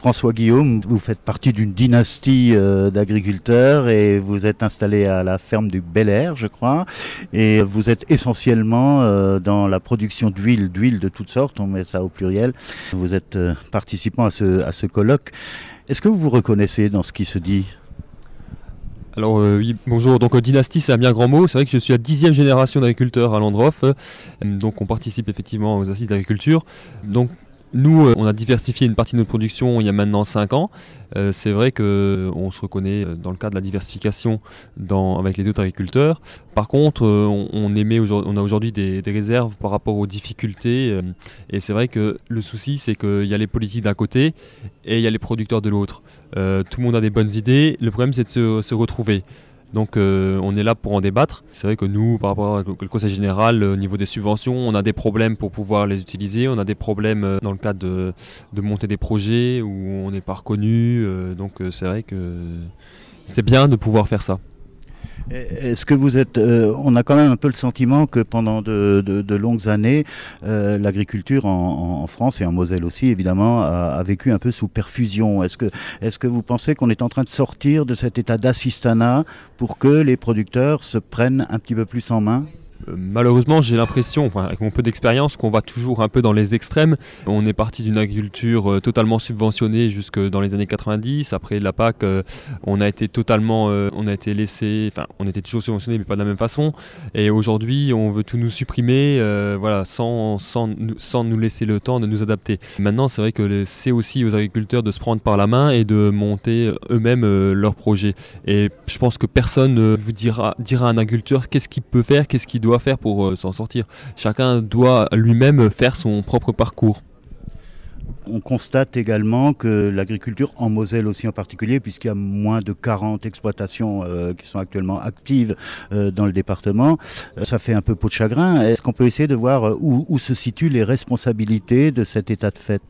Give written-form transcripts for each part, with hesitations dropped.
François Guillaume, vous faites partie d'une dynastie d'agriculteurs et vous êtes installé à la ferme du Bel Air, je crois, et vous êtes essentiellement dans la production d'huile de toutes sortes, on met ça au pluriel. Vous êtes participant à ce colloque. Est-ce que vous vous reconnaissez dans ce qui se dit ? Alors oui, bonjour, donc dynastie c'est un bien grand mot, c'est vrai que je suis la 10e génération d'agriculteurs à Landroff, donc on participe effectivement aux assises d'agriculture. Donc nous, on a diversifié une partie de notre production il y a maintenant 5 ans. C'est vrai qu'on se reconnaît dans le cadre de la diversification avec les autres agriculteurs. Par contre, on a aujourd'hui des réserves par rapport aux difficultés. Et c'est vrai que le souci, c'est qu'il y a les politiques d'un côté et il y a les producteurs de l'autre. Tout le monde a des bonnes idées, le problème c'est de se retrouver. Donc on est là pour en débattre. C'est vrai que nous, par rapport au Conseil général, au niveau des subventions, on a des problèmes pour pouvoir les utiliser. On a des problèmes dans le cadre de monter des projets où on n'est pas reconnu. Donc c'est vrai que c'est bien de pouvoir faire ça. Est-ce que vous êtes... on a quand même un peu le sentiment que pendant de longues années, l'agriculture en France et en Moselle aussi, évidemment, a vécu un peu sous perfusion. Est-ce que vous pensez qu'on est en train de sortir de cet état d'assistanat pour que les producteurs se prennent un petit peu plus en main ? Malheureusement, j'ai l'impression, avec mon peu d'expérience, qu'on va toujours un peu dans les extrêmes. On est parti d'une agriculture totalement subventionnée jusque dans les années 90. Après la PAC, on a été laissé, on était toujours subventionné, mais pas de la même façon. Et aujourd'hui, on veut tout nous supprimer, sans nous laisser le temps de nous adapter. Maintenant, c'est vrai que c'est aussi aux agriculteurs de se prendre par la main et de monter eux-mêmes leurs projets. Et je pense que personne ne vous dira à un agriculteur qu'est-ce qu'il peut faire, qu'est-ce qu'il doit faire pour s'en sortir. Chacun doit lui-même faire son propre parcours. On constate également que l'agriculture en Moselle aussi en particulier, puisqu'il y a moins de 40 exploitations qui sont actuellement actives dans le département, ça fait un peu peau de chagrin. Est-ce qu'on peut essayer de voir où se situent les responsabilités de cet état de fait ?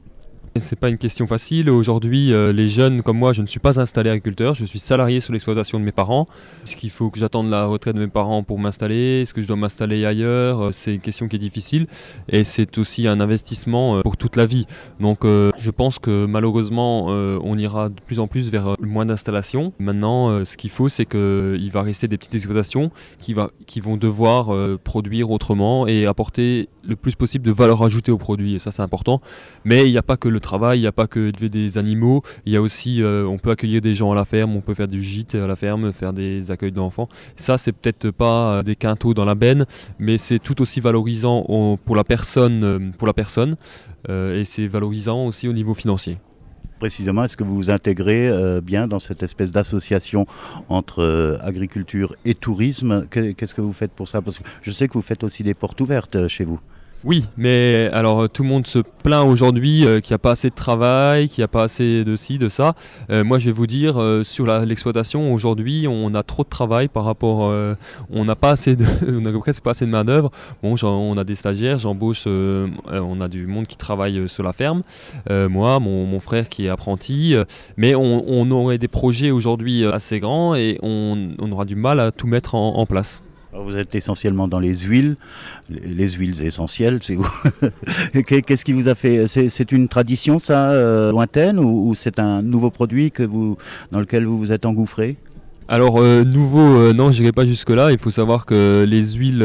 C'est pas une question facile. Aujourd'hui, les jeunes comme moi, je ne suis pas installé agriculteur, je suis salarié sur l'exploitation de mes parents. Est-ce qu'il faut que j'attende la retraite de mes parents pour m'installer ? Est-ce que je dois m'installer ailleurs ? C'est une question qui est difficile et c'est aussi un investissement pour toute la vie. Donc je pense que malheureusement, on ira de plus en plus vers moins d'installations. Maintenant, ce qu'il faut, c'est qu'il va rester des petites exploitations qui vont devoir produire autrement et apporter le plus possible de valeur ajoutée aux produits. Et ça, c'est important. Mais il n'y a pas que le travail, il n'y a pas que élever des animaux, il y a aussi, on peut accueillir des gens à la ferme, on peut faire du gîte à la ferme, faire des accueils d'enfants. Ça, c'est peut-être pas des quintaux dans la benne, mais c'est tout aussi valorisant pour la personne, et c'est valorisant aussi au niveau financier. Précisément, est-ce que vous vous intégrez bien dans cette espèce d'association entre agriculture et tourisme ? Qu'est-ce que vous faites pour ça ? Parce que je sais que vous faites aussi des portes ouvertes chez vous. Oui, mais alors tout le monde se plaint aujourd'hui qu'il n'y a pas assez de travail, qu'il n'y a pas assez de ci, de ça. Moi je vais vous dire, sur l'exploitation aujourd'hui, on a trop de travail par rapport... on n'a presque pas assez de main d'œuvre. Bon, on a des stagiaires, j'embauche, on a du monde qui travaille sur la ferme. Moi, mon frère qui est apprenti. Mais on aurait des projets aujourd'hui assez grands et on aura du mal à tout mettre en place. Alors vous êtes essentiellement dans les huiles essentielles, c'est où ? Qu'est-ce qui vous a fait ? C'est une tradition ça, lointaine, ou c'est un nouveau produit dans lequel vous vous êtes engouffré ? Alors nouveau, non, je n'irai pas jusque-là. Il faut savoir que les huiles,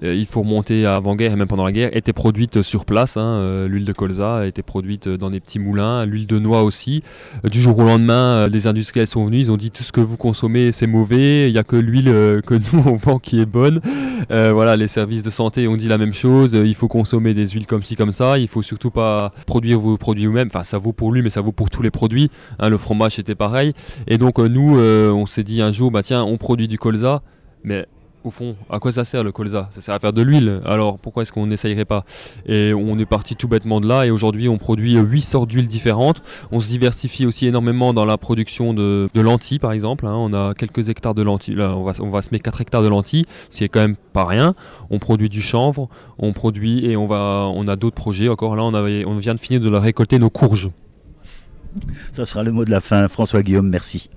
il faut remonter à avant-guerre et même pendant la guerre, étaient produites sur place. L'huile de colza a été produite dans des petits moulins, l'huile de noix aussi. Du jour au lendemain, les industriels sont venus, ils ont dit tout ce que vous consommez c'est mauvais, il n'y a que l'huile que nous on vend qui est bonne. Voilà, les services de santé ont dit la même chose, il faut consommer des huiles comme ci comme ça, il faut surtout pas produire vos produits vous-même. Enfin, ça vaut pour lui, mais ça vaut pour tous les produits. Le fromage c'était pareil. Et donc nous, on s'est dit un jour, tiens, on produit du colza, mais au fond, à quoi ça sert le colza ? Ça sert à faire de l'huile, alors pourquoi est-ce qu'on n'essayerait pas ? Et on est parti tout bêtement de là, et aujourd'hui on produit 8 sortes d'huiles différentes. On se diversifie aussi énormément dans la production de lentilles par exemple. On a quelques hectares de lentilles, là, on va semer 4 hectares de lentilles, ce qui est quand même pas rien. On produit du chanvre, on produit, et on a d'autres projets encore. Là on vient de finir de récolter nos courges. Ça sera le mot de la fin. François Guillaume, merci.